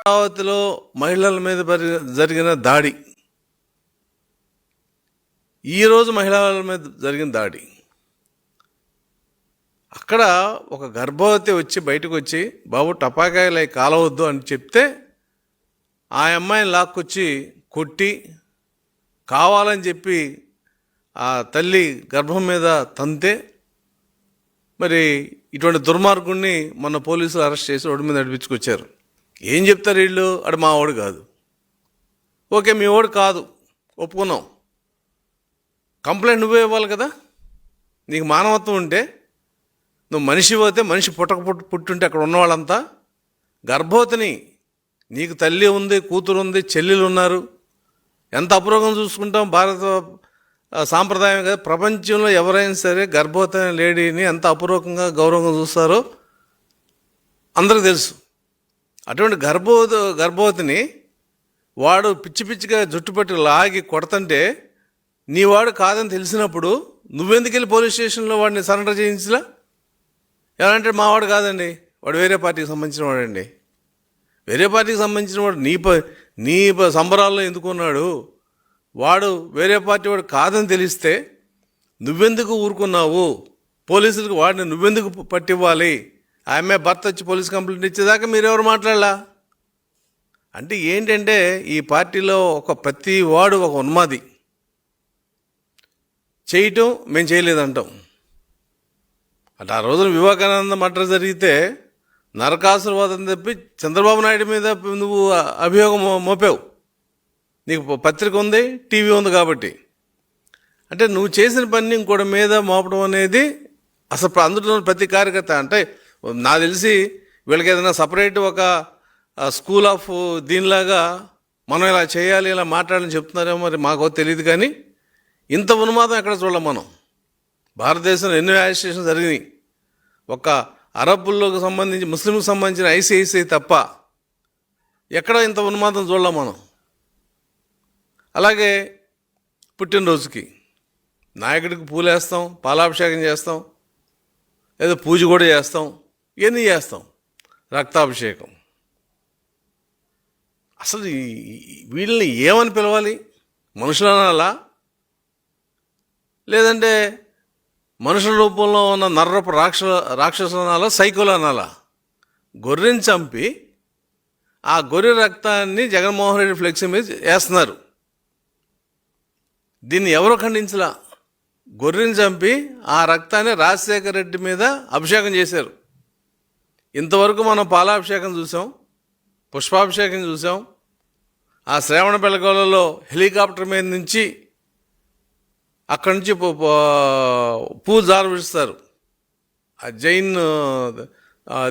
అమరావతిలో మహిళల మీద జరిగిన దాడి, ఈరోజు మహిళల మీద జరిగిన దాడి, అక్కడ ఒక గర్భవతి వచ్చి బయటకు వచ్చి బాబు టపాకాయలు అవి కాలవద్దు అని చెప్తే ఆ అమ్మాయిని లాక్కొచ్చి కొట్టి కావాలని చెప్పి ఆ తల్లి గర్భం మీద తంతే మరి ఇటువంటి దుర్మార్గుణ్ణి మన పోలీసులు అరెస్ట్ చేసి రోడ్డు మీద నడిపించుకొచ్చారు. ఏం చెప్తారు వీళ్ళు? అడు మా వాడు కాదు. ఓకే, మీ వాడు కాదు, ఒప్పుకున్నాం. కంప్లైంట్ నువ్వే ఇవ్వాలి కదా. నీకు మానవత్వం ఉంటే, నువ్వు మనిషి పోతే మనిషి పుట్టుంటే అక్కడ ఉన్నవాళ్ళంతా గర్భవతిని, నీకు తల్లి ఉంది, కూతురు ఉంది, చెల్లెలు ఉన్నారు, ఎంత అపురూపంగా చూసుకుంటాం. భారత సాంప్రదాయం కదా, ప్రపంచంలో ఎవరైనా సరే గర్భవతి లేడీని ఎంత అపురూపంగా గౌరవంగా చూస్తారో అందరికీ తెలుసు. అటువంటి గర్భవతిని వాడు పిచ్చి పిచ్చిగా జుట్టుపట్టి లాగి కొడతంటే నీ వాడు కాదని తెలిసినప్పుడు నువ్వెందుకు వెళ్ళి పోలీస్ స్టేషన్లో వాడిని సరెండర్ చేయించలా? ఏమంటే మా వాడు కాదండి, వాడు వేరే పార్టీకి సంబంధించిన వాడండి. వేరే పార్టీకి సంబంధించిన వాడు నీ సంబరాల్లో ఎందుకున్నాడు? వాడు వేరే పార్టీ వాడు కాదని తెలిస్తే నువ్వెందుకు ఊరుకున్నావు? పోలీసులకు వాడిని నువ్వెందుకు పట్టివ్వాలి? ఆమె భర్త వచ్చి పోలీస్ కంప్లైంట్ ఇచ్చేదాకా మీరెవరు మాట్లాడలా? అంటే ఏంటంటే ఈ పార్టీలో ప్రతి వాడు ఒక ఉన్మాది. చేయటం మేము చేయలేదంటాం. అంటే ఆ రోజున వివేకానంద మర్డర్ జరిగితే నరకాసురవాదం తప్పి చంద్రబాబు నాయుడు మీద నువ్వు అభియోగం మోపావు. నీకు పత్రిక ఉంది, టీవీ ఉంది కాబట్టి. అంటే నువ్వు చేసిన పని ఇంకోటి మీద మోపడం అనేది అసలు అందులో ప్రతి కార్యకర్త, అంటే నాకు తెలిసి వీళ్ళకి ఏదైనా సపరేట్ ఒక స్కూల్ ఆఫ్ దీనిలాగా మనం ఇలా చేయాలి, ఇలా మాట్లాడాలని చెప్తున్నారేమో మరి మాకు తెలియదు. కానీ ఇంత ఉన్మాదం ఎక్కడ చూడలేం మనం. భారతదేశంలో ఎన్నో అజిటేషన్ జరిగినాయి. ఒక అరబ్బుల్లోకి సంబంధించి ముస్లింకి సంబంధించిన ఐసిఐసిఐ తప్ప ఎక్కడ ఇంత ఉన్మాదం చూడలేం మనం. అలాగే పుట్టినరోజుకి నాయకుడికి పూలేస్తాం, పాలాభిషేకం చేస్తాం, ఏదో పూజ కూడా చేస్తాం, ఇవన్నీ చేస్తాం, రక్తాభిషేకం. అసలు వీళ్ళని ఏమని పిలవాలి? మనుషులు అనాలా? లేదంటే మనుషుల రూపంలో ఉన్న నర్రపు రాక్షసులు అనాలా, సైకోలు అనాలా? గొర్రెని చంపి ఆ గొర్రె రక్తాన్ని జగన్మోహన్ రెడ్డి ఫ్లెక్సీ మీద వేస్తున్నారు. దీన్ని ఎవరో ఖండించలా. గొర్రెని చంపి ఆ రక్తాన్ని రాజశేఖర రెడ్డి మీద అభిషేకం చేశారు. ఇంతవరకు మనం పాలాభిషేకం చూసాం, పుష్పాభిషేకం చూసాం. ఆ శ్రావణ బెళగోళలో హెలికాప్టర్ మీద నుంచి అక్కడి నుంచి పూలు జారవిస్తారు ఆ జైన్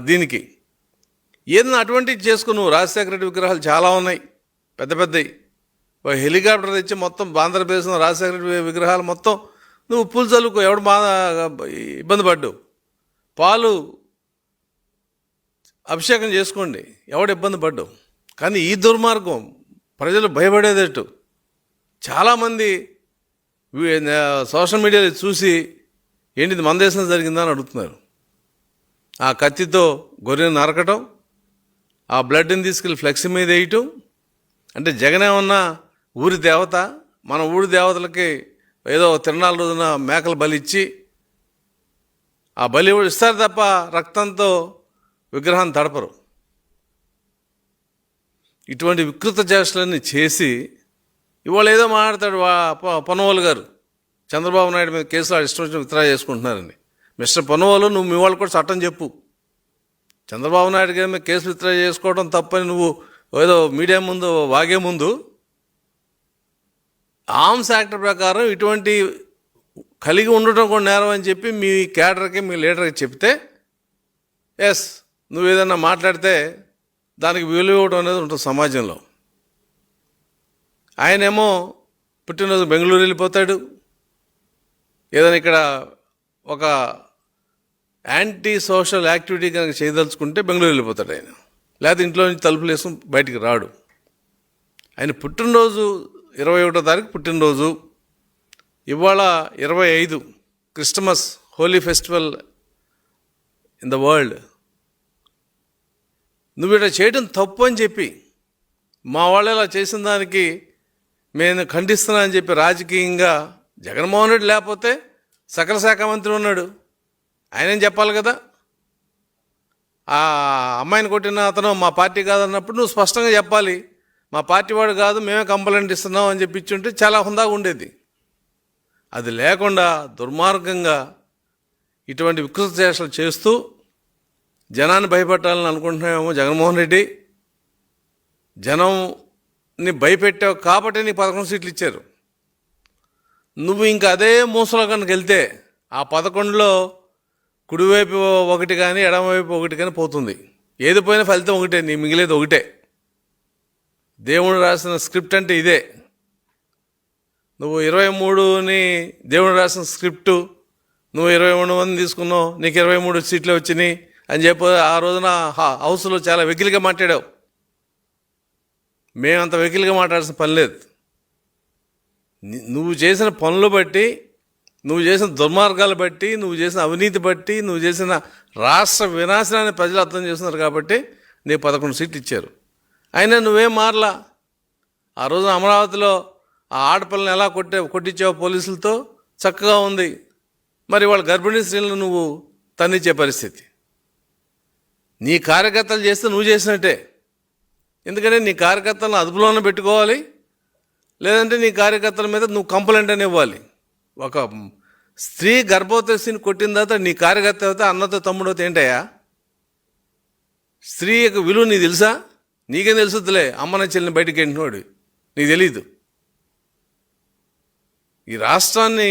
దీనికి. ఏదైనా అటువంటివి చేసుకుని నువ్వు రాజశేఖర రెడ్డి విగ్రహాలు చాలా ఉన్నాయి పెద్ద పెద్దవి. హెలికాప్టర్ తెచ్చి మొత్తం ఆంధ్రప్రదేశ్లో రాజశేఖర రెడ్డి విగ్రహాలు మొత్తం నువ్వు పూలు చల్లుకో, ఎవడు ఇబ్బంది పడ్డు. పాలు అభిషేకం చేసుకోండి, ఎవడు ఇబ్బంది పడ్డు. కానీ ఈ దుర్మార్గం ప్రజలు భయపడేటట్టు చాలామంది సోషల్ మీడియాలో చూసి ఏంటిది మన దేశంలో జరిగిందా అని అడుగుతున్నారు. ఆ కత్తితో గొర్రెను నరకటం, ఆ బ్లడ్ని తీసుకెళ్ళి ఫ్లెక్సీ మీద వేయటం. అంటే జగన్ ఏమన్నా ఊరి దేవత? మన ఊరి దేవతలకి ఏదో తిరణాల రోజున మేకలు బలిచ్చి ఆ బలి ఇస్తారు తప్ప రక్తంతో విగ్రహాన్ని తడపరు. ఇటువంటి వికృత చేష్టలన్నీ చేసి ఇవాళ ఏదో మాట్లాడతాడు పొన్నవాళ్ళు గారు, చంద్రబాబు నాయుడు మీద కేసులు ఇష్టం వచ్చిన విత్డ్రా చేసుకుంటున్నారని. మిస్టర్ పొన్నవాళ్ళు, నువ్వు మీ వాళ్ళు కూడా చట్టం చెప్పు. చంద్రబాబు నాయుడు గారి మీద కేసులు విత్డ్రా చేసుకోవడం తప్పని నువ్వు ఏదో మీడియా ముందు వాగే ముందు ఆర్మ్స్ యాక్ట్ ప్రకారం ఇటువంటి కలిగి ఉండటం కూడా నేరం అని చెప్పి మీ క్యాడర్కి, మీ లీడర్కి చెప్తే ఎస్ నువ్వు ఏదన్నా మాట్లాడితే దానికి విలువ ఇవ్వడం అనేది ఉంటుంది సమాజంలో. ఆయనేమో పుట్టినరోజు బెంగళూరు వెళ్ళిపోతాడు, ఏదైనా ఇక్కడ ఒక యాంటీ సోషల్ యాక్టివిటీ కనుక చేయదలుచుకుంటే బెంగళూరు వెళ్ళిపోతాడు ఆయన. లేకపోతే ఇంట్లో నుంచి తలుపులు వేసుకుని బయటికి రాడు. ఆయన పుట్టినరోజు 21వ తారీఖు పుట్టినరోజు, ఇవాళ 25 Christmas, holy festival in the world. నువ్వు ఇట్లా చేయడం తప్పు అని చెప్పి మా వాళ్ళు ఇలా చేసిన దానికి నేను ఖండిస్తున్నా అని చెప్పి రాజకీయంగా జగన్మోహన్ రెడ్డి లేకపోతే సకల శాఖ మంత్రి ఉన్నాడు, ఆయనేం చెప్పాలి కదా. ఆ అమ్మాయిని కొట్టిన అతను మా పార్టీ కాదన్నప్పుడు నువ్వు స్పష్టంగా చెప్పాలి, మా పార్టీ వాడు కాదు, మేమే కంప్లైంట్ ఇస్తున్నాం అని చెప్పి ఇచ్చుంటే చాలా హుందాగా ఉండేది. అది లేకుండా దుర్మార్గంగా ఇటువంటి వికృత చేష్టలు చేస్తూ జనాన్ని భయపెట్టాలని అనుకుంటున్నామేమో జగన్మోహన్ రెడ్డి. జనంని భయపెట్టావు కాబట్టి నీకు 11 సీట్లు ఇచ్చారు. నువ్వు ఇంకా అదే మూసలో కనుక వెళ్తే ఆ 11లో కుడివైపు ఒకటి కానీ ఎడమవైపు ఒకటి కానీ పోతుంది. ఏది పోయినా ఫలితం ఒకటే, నీ మిగిలేది ఒకటే. దేవుడు రాసిన స్క్రిప్ట్ అంటే ఇదే. నువ్వు 23ని దేవుడు రాసిన స్క్రిప్టు, నువ్వు 23 మంది తీసుకున్నావు, నీకు 23 సీట్లు వచ్చినాయి అని చెప్పి ఆ రోజున హౌస్లో చాలా వెకిలిగా మాట్లాడావు. మేమంత వెకిలిగా మాట్లాడాల్సిన పని లేదు. నువ్వు చేసిన పనులు బట్టి, నువ్వు చేసిన దుర్మార్గాలు బట్టి, నువ్వు చేసిన అవినీతి బట్టి, నువ్వు చేసిన రాష్ట్ర వినాశనాన్ని ప్రజలు అర్థం చేస్తున్నారు కాబట్టి నీకు 11 సీట్లు ఇచ్చారు. అయినా నువ్వేం మారలా. ఆ రోజున అమరావతిలో ఆ ఆడపిల్లని ఎలా కొట్టించావు పోలీసులతో, చక్కగా ఉంది. మరి వాళ్ళ గర్భిణీ స్త్రీలను నువ్వు తన్నిచ్చే పరిస్థితి. నీ కార్యకర్తలు చేస్తే నువ్వు చేసినట్టే. ఎందుకంటే నీ కార్యకర్తలను అదుపులోనే పెట్టుకోవాలి, లేదంటే నీ కార్యకర్తల మీద నువ్వు కంప్లైంట్ అని ఇవ్వాలి. ఒక స్త్రీ గర్భవతిని కొట్టిన తర్వాత నీ కార్యకర్త అయితే అన్నతో తమ్ముడవుతే ఏంటయ్యా? స్త్రీ యొక్క విలువ నీకు తెలుసా? నీకేం తెలుసుద్దులే, అమ్మన చెల్లిని బయటికి ఎంటినోడు, నీకు తెలీదు. ఈ రాష్ట్రాన్ని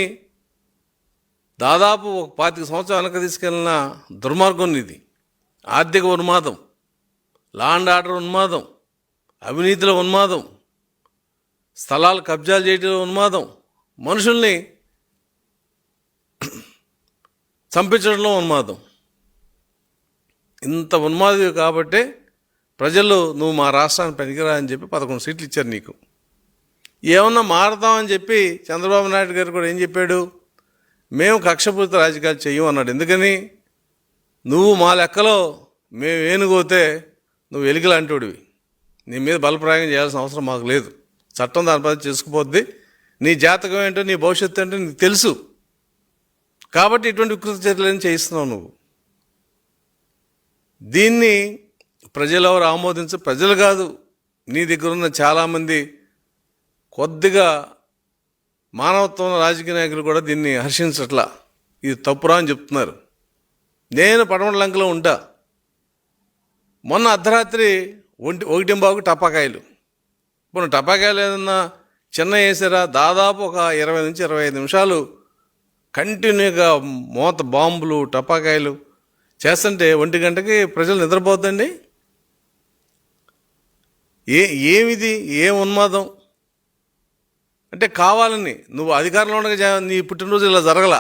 దాదాపు ఒక 25 సంవత్సరాలు వెనక తీసుకెళ్ళిన దుర్మార్గం ఇది. ఆర్థిక ఉన్మాదం, లా అండ్ ఆర్డర్ ఉన్మాదం, అవినీతిలో ఉన్మాదం, స్థలాలు కబ్జాలు చేయడంలో ఉన్మాదం, మనుషుల్ని చంపించడంలో ఉన్మాదం. ఇంత ఉన్మాది కాబట్టే ప్రజలు నువ్వు మా రాష్ట్రానికి పనికిరా అని చెప్పి 11 సీట్లు ఇచ్చారు నీకు. ఏమన్నా మారదామని చెప్పి చంద్రబాబు నాయుడు గారు కూడా ఏం చెప్పాడు? మేము కక్షపూరిత రాజకీయాలు చెయ్యం అన్నాడు. ఎందుకని? నువ్వు మా లెక్కలో మేము ఏనుగోతే నువ్వు ఎలుకలాంటోడివి, నీ మీద బలప్రయోగం చేయాల్సిన అవసరం మాకు లేదు, చట్టం దాని పని చేసుకుపోద్ది, నీ జాతకం ఏంటో నీ భవిష్యత్తు ఏంటో నీకు తెలుసు, కాబట్టి ఇటువంటి వికృత చర్యలను చేయిస్తున్నావు నువ్వు. దీన్ని ప్రజలు ఎవరు ప్రజలు కాదు, నీ దగ్గర ఉన్న చాలామంది కొద్దిగా మానవత్వం రాజకీయ నాయకులు కూడా దీన్ని హర్షించట్లా. ఇది తప్పురా అని చెప్తున్నారు. నేను పడమట లంకలో ఉంటా. మొన్న అర్ధరాత్రి 1:15 టపాకాయలు. ఇప్పుడు టపాకాయలు ఏదన్నా చిన్న వేసారా? దాదాపు ఒక 20 నుంచి 25 నిమిషాలు కంటిన్యూగా మోత బాంబులు టపాకాయలు చేస్తుంటే 1 గంటకి ప్రజలు నిద్రపోద్దండి. ఏమిది? ఏం ఉన్మాదం అంటే? కావాలని నువ్వు అధికారంలో ఉండగా నీ పుట్టినరోజు ఇలా జరగలా.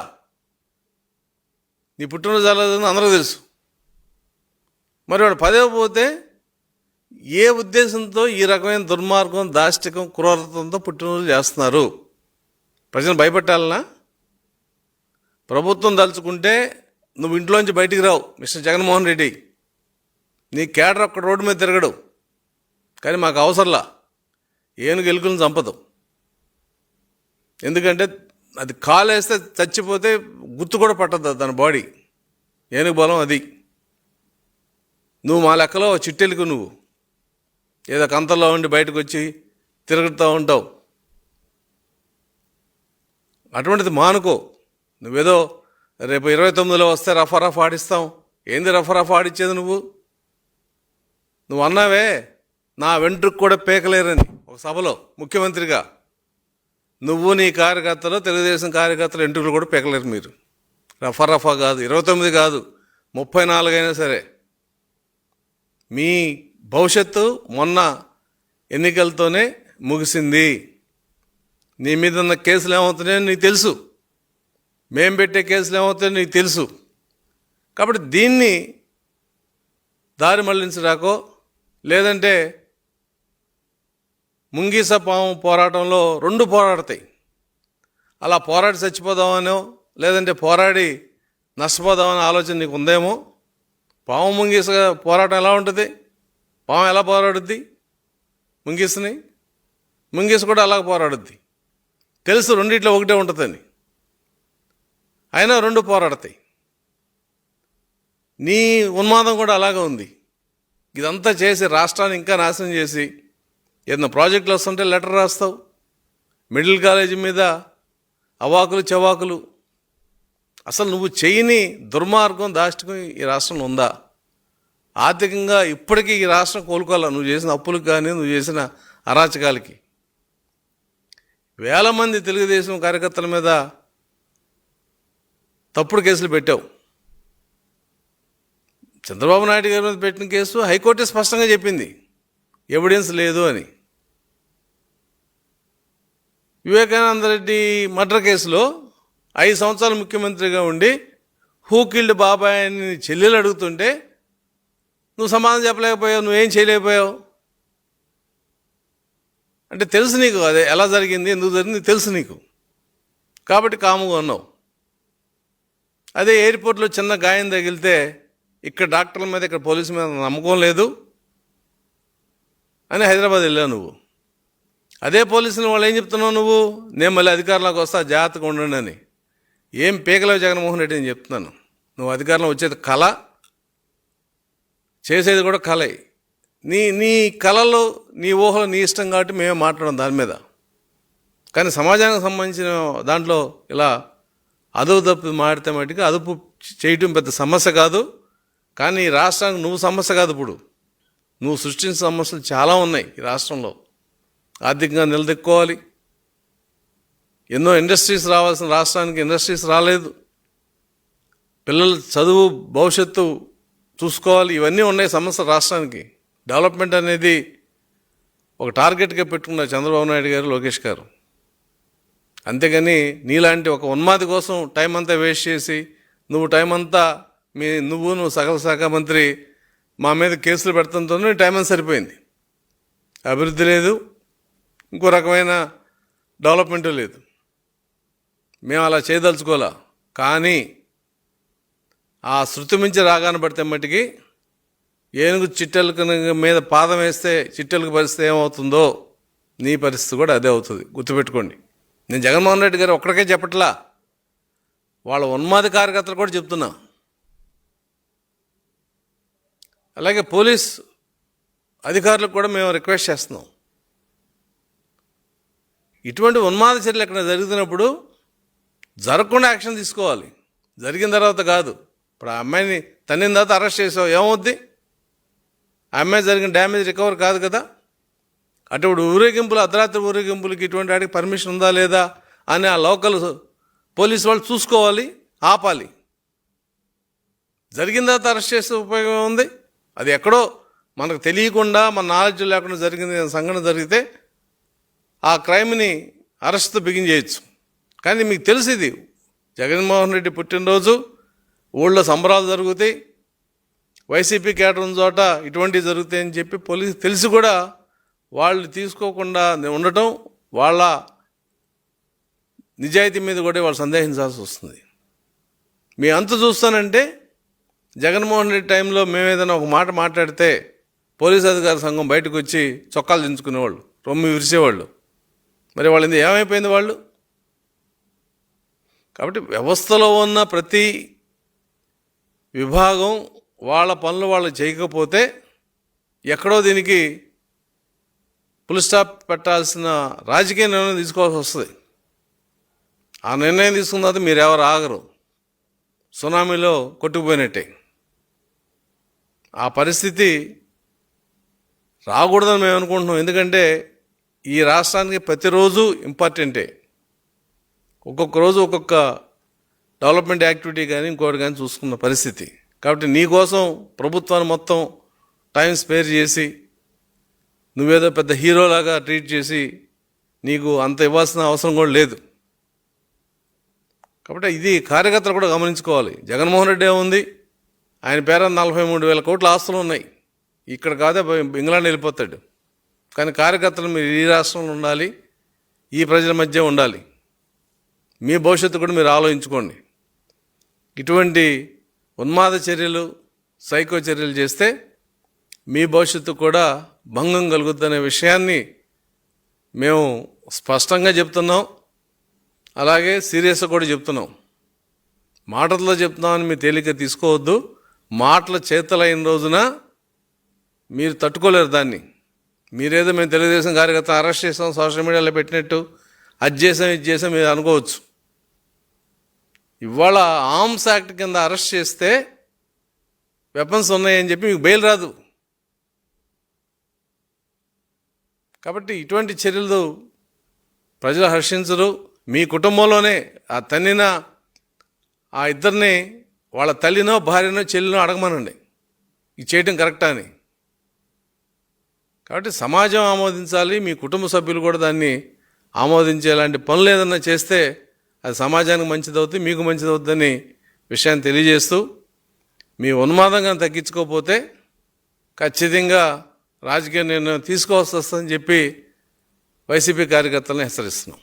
నీ పుట్టినరోజు జరగదని అందరూ తెలుసు. మరి వాడు పదే పోతే ఏ ఉద్దేశంతో ఈ రకమైన దుర్మార్గం, దాష్టికం, క్రూరత్వంతో పుట్టినరోజు చేస్తున్నారు? ప్రజలను భయపెట్టాలనా? ప్రభుత్వం తలుచుకుంటే నువ్వు ఇంట్లోంచి బయటికి రావు మిస్టర్ జగన్మోహన్ రెడ్డి. నీ కేడర్ ఒక్క రోడ్డు మీద తిరగడు. కానీ మాకు అవసరంలా, ఏనుగు ఎలుకలను చంపదు. ఎందుకంటే అది కాలేస్తే చచ్చిపోతే గుర్తు కూడా పట్టదు దాని బాడీ. ఏనుగు బలం అది. నువ్వు మా లెక్కలో చిట్టెలుకు, నువ్వు ఏదో కంతల్లో ఉండి బయటకు వచ్చి తిరుగుతూ ఉంటావు. అటువంటిది మానుకో. నువ్వేదో రేపు 29లో వస్తే రఫా ఆడిస్తాం. ఏంది రఫా ఆడిచ్చేది? నువ్వు అన్నావే నా వెంట్రుకు కూడా పీకలేరని ఒక సభలో ముఖ్యమంత్రిగా. నువ్వు నీ కార్యకర్తలు, తెలుగుదేశం కార్యకర్తలు వెంట్రుకలు కూడా పీకలేరు మీరు. రఫా కాదు, 29 కాదు, 34 అయినా సరే. మీ భవిష్యత్తు మొన్న ఎన్నికలతోనే ముగిసింది. నీ మీద ఉన్న కేసులు ఏమవుతున్నాయో నీకు తెలుసు, మేం పెట్టే కేసులు ఏమవుతాయో నీకు తెలుసు. కాబట్టి దీన్ని దారి మళ్లించడాకో, లేదంటే ముంగీస పాము పోరాటంలో 2 పోరాడతాయి. అలా పోరాడి చచ్చిపోదామనో, లేదంటే పోరాడి నష్టపోదామనే ఆలోచన నీకు ఉందేమో. పాము ముంగీస పోరాటం ఎలా ఉంటుంది? పాము ఎలా పోరాడుద్ది? ముంగిసుని. ముంగిసు కూడా అలాగ పోరాడుద్ది. తెలుసు రెండిట్లో ఒకటే ఉంటుందని, అయినా రెండు పోరాడతాయి. నీ ఉన్మాదం కూడా అలాగే ఉంది. ఇదంతా చేసి రాష్ట్రాన్ని ఇంకా నాశనం చేసి ఏదైనా ప్రాజెక్టులు వస్తుంటే లెటర్ రాస్తావు. మిడిల్ కాలేజీ మీద అవాకులు చవాకులు. అసలు నువ్వు చేయని దుర్మార్గం దాష్టికం ఈ రాష్ట్రంలో ఉందా? ఆర్థికంగా ఇప్పటికీ ఈ రాష్ట్రం కోలుకోవాలి. నువ్వు చేసిన అప్పులకు కానీ నువ్వు చేసిన అరాచకాలకి. వేల మంది తెలుగుదేశం కార్యకర్తల మీద తప్పుడు కేసులు పెట్టావు. చంద్రబాబు నాయుడు గారి మీద పెట్టిన కేసు హైకోర్టు స్పష్టంగా చెప్పింది ఎవిడెన్స్ లేదు అని. వివేకానంద రెడ్డి మర్డర్ కేసులో 5 సంవత్సరాలు ముఖ్యమంత్రిగా ఉండి హూ కిల్డ్ బాబాయ్ అని చెల్లెలు అడుగుతుంటే నువ్వు సమాధానం చెప్పలేకపోయావు, నువ్వేం చేయలేకపోయావు. అంటే తెలుసు నీకు అదే ఎలా జరిగింది, ఎందుకు జరిగింది తెలుసు నీకు, కాబట్టి కాముగా ఉన్నావు. అదే ఎయిర్పోర్ట్లో చిన్న గాయం తగిలితే ఇక్కడ డాక్టర్ల మీద ఇక్కడ పోలీసు మీద నమ్మకం లేదు అని హైదరాబాద్ వెళ్ళావు నువ్వు. అదే పోలీసులు వాళ్ళు ఏం చెప్తున్నావు నువ్వు, నేను మళ్ళీ అధికారంలోకి వస్తా జాగ్రత్తగా ఉండండి అని. ఏం పీకలేవు జగన్మోహన్ రెడ్డి అని చెప్తున్నాను. నువ్వు అధికారంలో వచ్చేది కళ, చేసేది కూడా కళే. నీ కళలో నీ ఊహలో నీ ఇష్టం కాబట్టి మేమే మాట్లాడడం దాని మీద. కానీ సమాజానికి సంబంధించిన దాంట్లో ఇలా అదుపు తప్పి మాడితే మటుకు అదుపు చేయటం పెద్ద సమస్య కాదు. కానీ ఈ రాష్ట్రానికి నువ్వు సమస్య కాదు. ఇప్పుడు నువ్వు సృష్టించిన సమస్యలు చాలా ఉన్నాయి ఈ రాష్ట్రంలో. ఆర్థికంగా నిలదొక్కుకోవాలి. ఎన్నో ఇండస్ట్రీస్ రావాల్సిన రాష్ట్రానికి ఇండస్ట్రీస్ రాలేదు. పిల్లల చదువు భవిష్యత్తు చూసుకోవాలి. ఇవన్నీ ఉన్నాయి సమస్యలు రాష్ట్రానికి. డెవలప్మెంట్ అనేది ఒక టార్గెట్గా పెట్టుకున్నారు చంద్రబాబు నాయుడు గారు, లోకేష్ గారు. అంతేగాని నీలాంటి ఒక ఉన్మాది కోసం టైం అంతా వేస్ట్ చేసి నువ్వు టైం అంతా నువ్వు సకల శాఖ మంత్రి మా మీద కేసులు పెడుతుంటేనే టైం అంతా సరిపోయింది. అభివృద్ధి లేదు, ఇంకో రకమైన డెవలప్మెంట్ లేదు. మేము అలా చేయదలుచుకోలే. కానీ ఆ శృతి మించి రాగానే పడితే మట్టికి ఏనుగు చిట్టెలకు మీద పాదం వేస్తే చిట్టెలకు పరిస్థితి ఏమవుతుందో నీ పరిస్థితి కూడా అదే అవుతుంది. గుర్తుపెట్టుకోండి. నేను జగన్మోహన్ రెడ్డి గారు ఒక్కడికే చెప్పట్లా, వాళ్ళ ఉన్మాది కార్యకర్తలు కూడా చెప్తున్నా. అలాగే పోలీస్ అధికారులకు కూడా మేము రిక్వెస్ట్ చేస్తున్నాం. ఇటువంటి ఉన్మాద చర్యలు ఎక్కడ జరుగుతున్నప్పుడు జరగకుండా యాక్షన్ తీసుకోవాలి. జరిగిన తర్వాత కాదు. ఇప్పుడు ఆ అమ్మాయిని తన్నిన తర్వాత అరెస్ట్ చేసావు, ఏమవుద్ది? ఆ అమ్మాయి జరిగిన డ్యామేజ్ రికవర్ కాదు కదా. అటువంటి ఊరేగింపులు, అర్ధరాత్రి ఊరేగింపులకి ఇటువంటి వాటికి పర్మిషన్ ఉందా లేదా అని ఆ లోకల్ పోలీసు వాళ్ళు చూసుకోవాలి, ఆపాలి. జరిగిన తర్వాత అరెస్ట్ చేసే ఉపయోగం ఉంది. అది ఎక్కడో మనకు తెలియకుండా మన నాలెడ్జ్ లేకుండా జరిగింది సంఘటన జరిగితే ఆ క్రైమ్ని అరెస్ట్తో బిగిన్ చేయొచ్చు. కానీ మీకు తెలుసు ఇది జగన్మోహన్ రెడ్డి పుట్టినరోజు, ఊళ్ళో సంబరాలు జరుగుతాయి, వైసీపీ కేటర్ ఉన్న చోట ఇటువంటివి జరుగుతాయని చెప్పి పోలీసు తెలిసి కూడా వాళ్ళు తీసుకోకుండా ఉండటం, వాళ్ళ నిజాయితీ మీద కూడా వాళ్ళు సందేహించాల్సి వస్తుంది. మీ అంత చూస్తానంటే జగన్మోహన్ రెడ్డి టైంలో మేము ఏదైనా ఒక మాట మాట్లాడితే పోలీసు అధికార సంఘం బయటకు వచ్చి చొక్కాలు దించుకునేవాళ్ళు, రొమ్మి విరిచేవాళ్ళు. మరి వాళ్ళు ఏమైపోయింది వాళ్ళు? కాబట్టి వ్యవస్థలో ఉన్న ప్రతి విభాగం వాళ్ళ పనులు వాళ్ళు చేయకపోతే ఎక్కడో దీనికి ఫుల్ స్టాప్ పెట్టాల్సిన రాజకీయ నిర్ణయం తీసుకోవాల్సి వస్తుంది. ఆ నిర్ణయం తీసుకున్న తర్వాత మీరు ఎవరు ఆగరు, సునామీలో కొట్టుకుపోయినట్టే. ఆ పరిస్థితి రాకూడదని మేము అనుకుంటున్నాం. ఎందుకంటే ఈ రాష్ట్రానికి ప్రతిరోజు ఇంపార్టెంటే. ఒక్కొక్క రోజు ఒక్కొక్క డెవలప్మెంట్ యాక్టివిటీ కానీ ఇంకోటి కానీ చూసుకున్న పరిస్థితి. కాబట్టి నీకోసం ప్రభుత్వాన్ని మొత్తం టైం స్పేర్ చేసి నువ్వేదో పెద్ద హీరోలాగా ట్రీట్ చేసి నీకు అంత ఇవ్వాల్సిన అవసరం కూడా లేదు. కాబట్టి ఇది కార్యకర్తలు కూడా గమనించుకోవాలి. జగన్మోహన్ రెడ్డి ఏముంది, ఆయన పేర 43,000 కోట్ల ఆస్తులు ఉన్నాయి. ఇక్కడ కాదే ఇంగ్లాండ్ వెళ్ళిపోతాడు. కానీ కార్యకర్తలు మీరు ఈ రాష్ట్రంలో ఉండాలి, ఈ ప్రజల మధ్య ఉండాలి. మీ భవిష్యత్తు కూడా మీరు ఆలోచించుకోండి. ఇటువంటి ఉన్మాద చర్యలు, సైకో చర్యలు చేస్తే మీ భవిష్యత్తు కూడా భంగం కలుగుద్దనే విషయాన్ని మేము స్పష్టంగా చెప్తున్నాం. అలాగే సీరియస్గా కూడా చెప్తున్నాం. మాటల్లో చెప్తున్నామని మీరు తేలిక తీసుకోవద్దు. మాటల చేతలైన రోజున మీరు తట్టుకోలేరు దాన్ని. మీరేదో మేము తెలుగుదేశం కార్యకర్త అరెస్ట్ చేసాం, సోషల్ మీడియాలో పెట్టినట్టు అది చేసాం ఇది చేసాం మీరు అనుకోవచ్చు. ఇవాళ ఆర్మ్స్ యాక్ట్ కింద అరెస్ట్ చేస్తే వెపన్స్ ఉన్నాయని చెప్పి మీకు బెయిల్ రాదు. కాబట్టి ఇటువంటి చర్యలు ప్రజలు హర్షించరు. మీ కుటుంబంలోనే ఆ తన్నిన ఆ ఇద్దరిని వాళ్ళ తల్లినో భార్యనో చెల్లినో అడగమనండి ఇది చేయటం కరెక్టా అని. కాబట్టి సమాజం ఆమోదించాలి, మీ కుటుంబ సభ్యులు కూడా దాన్ని ఆమోదించేలాంటి పనులు ఏదన్నా చేస్తే అది సమాజానికి మంచిదవుతుంది, మీకు మంచిదవుతుందని విషయాన్ని తెలియజేస్తూ, మీ ఉన్మాదంగా తగ్గించుకోకపోతే ఖచ్చితంగా రాజకీయ నిర్ణయం తీసుకోవాల్సి వస్తుందని చెప్పి వైసీపీ కార్యకర్తలను హెచ్చరిస్తున్నాం.